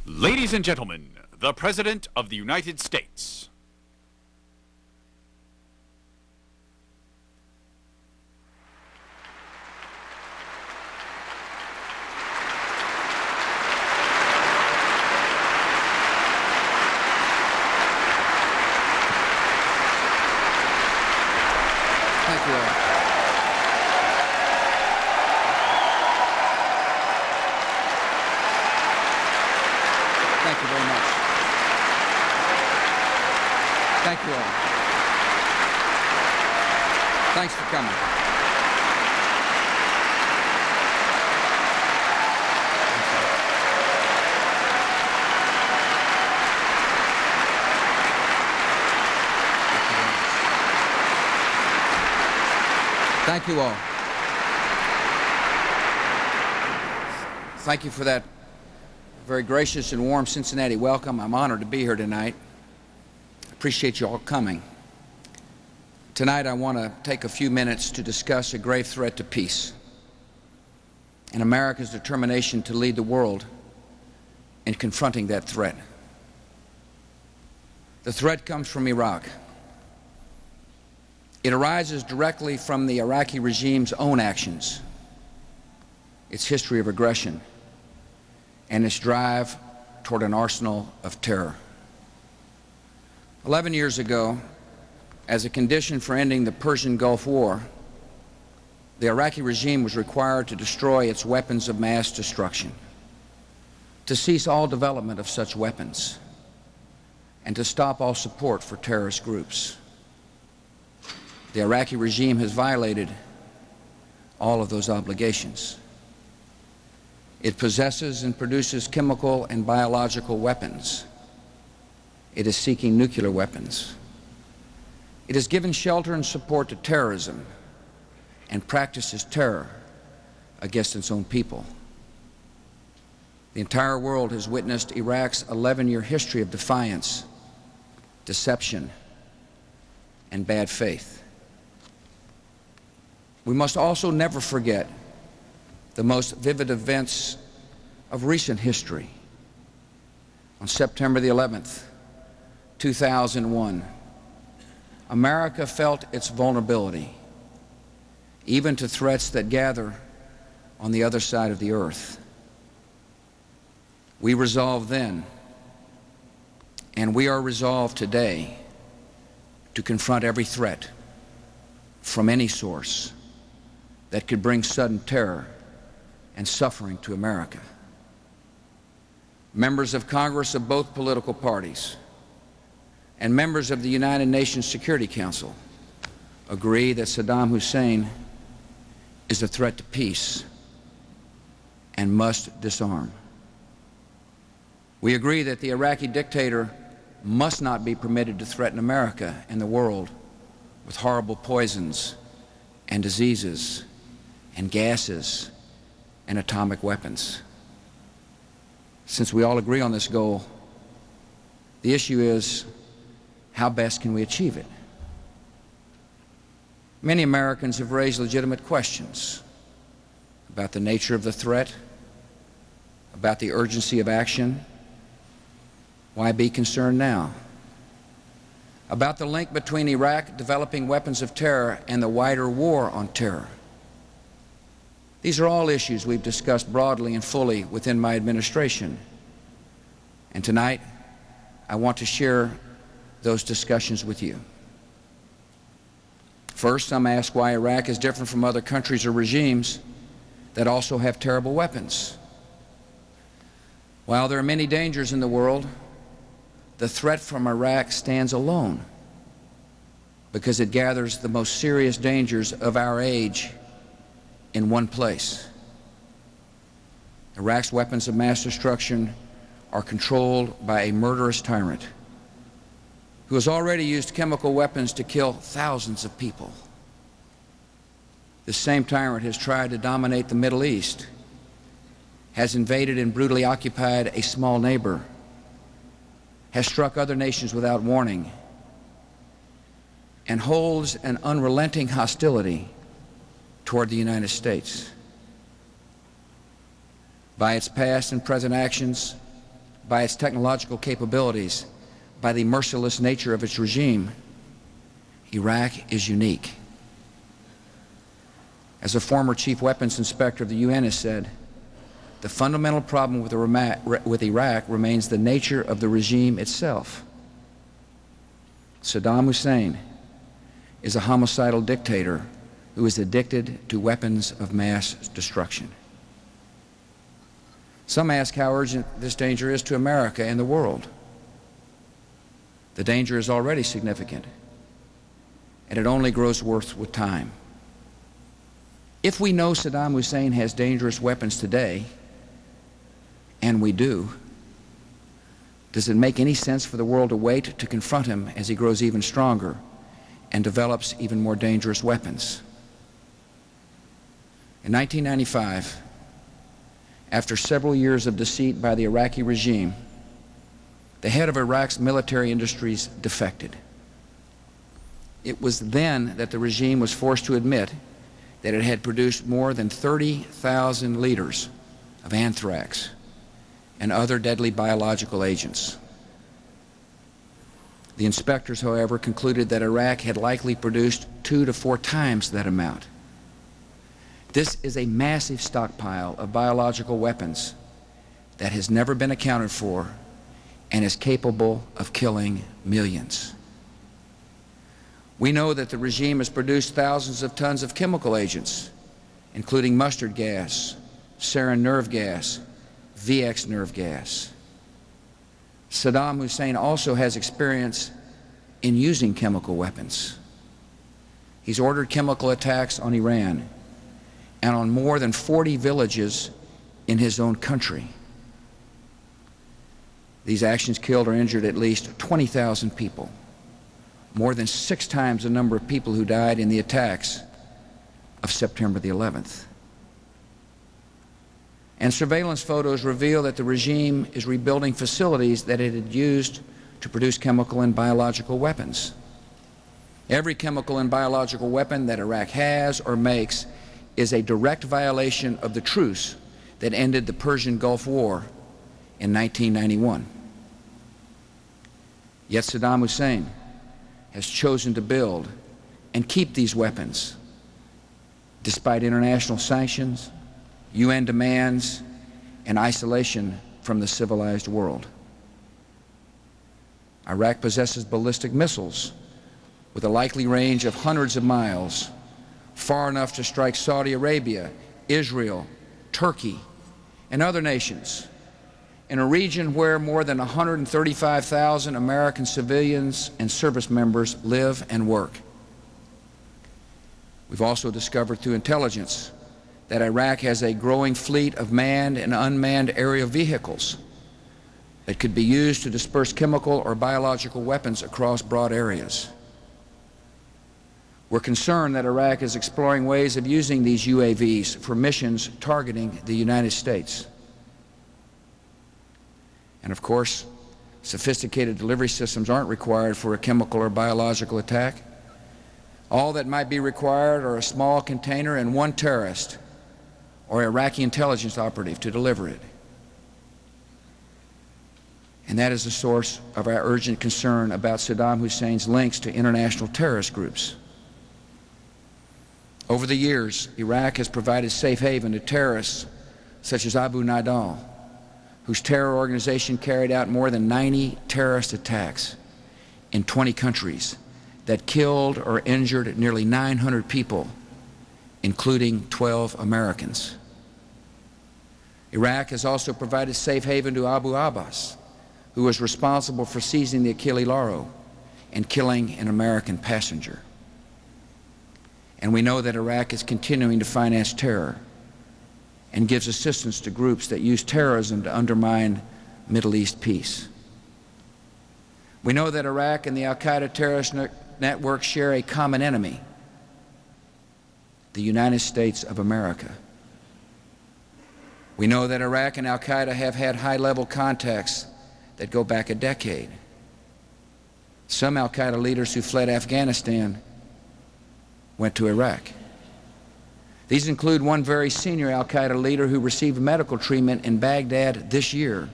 Ladies and gentlemen, the President of the United States. Thank you all. Thank you very much. Thank you all. Thanks for coming. Thank you all. Thank you for that very gracious and warm Cincinnati welcome. I'm honored to be here tonight. I appreciate you all coming. Tonight I want to take a few minutes to discuss a grave threat to peace and America's determination to lead the world in confronting that threat. The threat comes from Iraq. It arises directly from the Iraqi regime's own actions, its history of aggression, and its drive toward an arsenal of terror. 11 years ago, as a condition for ending the Persian Gulf War, the Iraqi regime was required to destroy its weapons of mass destruction, to cease all development of such weapons, and to stop all support for terrorist groups. The Iraqi regime has violated all of those obligations. It possesses and produces chemical and biological weapons. It is seeking nuclear weapons. It has given shelter and support to terrorism and practices terror against its own people. The entire world has witnessed Iraq's 11-year history of defiance, deception, and bad faith. We must also never forget the most vivid events of recent history. On September the 11th, 2001, America felt its vulnerability, even to threats that gather on the other side of the earth. We resolved then, and we are resolved today, to confront every threat from any source that could bring sudden terror and suffering to America. Members of Congress of both political parties and members of the United Nations Security Council agree that Saddam Hussein is a threat to peace and must disarm. We agree that the Iraqi dictator must not be permitted to threaten America and the world with horrible poisons and diseases and gases and atomic weapons. Since we all agree on this goal, the issue is, how best can we achieve it? Many Americans have raised legitimate questions about the nature of the threat, about the urgency of action. Why be concerned now? About the link between Iraq developing weapons of terror and the wider war on terror. These are all issues we've discussed broadly and fully within my administration. And tonight, I want to share those discussions with you. First, some ask why Iraq is different from other countries or regimes that also have terrible weapons. While there are many dangers in the world, the threat from Iraq stands alone because it gathers the most serious dangers of our age in one place. Iraq's weapons of mass destruction are controlled by a murderous tyrant who has already used chemical weapons to kill thousands of people. This same tyrant has tried to dominate the Middle East, has invaded and brutally occupied a small neighbor, has struck other nations without warning, and holds an unrelenting hostility toward the United States. By its past and present actions, by its technological capabilities, by the merciless nature of its regime, Iraq is unique. As a former chief weapons inspector of the UN has said, the fundamental problem with Iraq remains the nature of the regime itself. Saddam Hussein is a homicidal dictator who is addicted to weapons of mass destruction. Some ask how urgent this danger is to America and the world. The danger is already significant, and it only grows worse with time. If we know Saddam Hussein has dangerous weapons today, and we do, does it make any sense for the world to wait to confront him as he grows even stronger and develops even more dangerous weapons? In 1995, after several years of deceit by the Iraqi regime, the head of Iraq's military industries defected. It was then that the regime was forced to admit that it had produced more than 30,000 liters of anthrax and other deadly biological agents. The inspectors, however, concluded that Iraq had likely produced 2 to 4 times that amount. This is a massive stockpile of biological weapons that has never been accounted for and is capable of killing millions. We know that the regime has produced thousands of tons of chemical agents, including mustard gas, sarin nerve gas, VX nerve gas. Saddam Hussein also has experience in using chemical weapons. He's ordered chemical attacks on Iran and on more than 40 villages in his own country. These actions killed or injured at least 20,000 people, more than 6 times the number of people who died in the attacks of September the 11th. And surveillance photos reveal that the regime is rebuilding facilities that it had used to produce chemical and biological weapons. Every chemical and biological weapon that Iraq has or makes is a direct violation of the truce that ended the Persian Gulf War in 1991. Yet Saddam Hussein has chosen to build and keep these weapons despite international sanctions, UN demands, and isolation from the civilized world. Iraq possesses ballistic missiles with a likely range of hundreds of miles, far enough to strike Saudi Arabia, Israel, Turkey, and other nations in a region where more than 135,000 American civilians and service members live and work. We've also discovered through intelligence that Iraq has a growing fleet of manned and unmanned aerial vehicles that could be used to disperse chemical or biological weapons across broad areas. We're concerned that Iraq is exploring ways of using these UAVs for missions targeting the United States. And of course, sophisticated delivery systems aren't required for a chemical or biological attack. All that might be required are a small container and one terrorist or Iraqi intelligence operative to deliver it. And that is the source of our urgent concern about Saddam Hussein's links to international terrorist groups. Over the years, Iraq has provided safe haven to terrorists such as Abu Nidal, whose terror organization carried out more than 90 terrorist attacks in 20 countries that killed or injured nearly 900 people, including 12 Americans. Iraq has also provided safe haven to Abu Abbas, who was responsible for seizing the Achille Lauro and killing an American passenger. And we know that Iraq is continuing to finance terror and gives assistance to groups that use terrorism to undermine Middle East peace. We know that Iraq and the al-Qaeda terrorist network share a common enemy, the United States of America. We know that Iraq and al-Qaeda have had high-level contacts that go back a decade. Some al-Qaeda leaders who fled Afghanistan went to Iraq. These include one very senior al-Qaeda leader who received medical treatment in Baghdad this year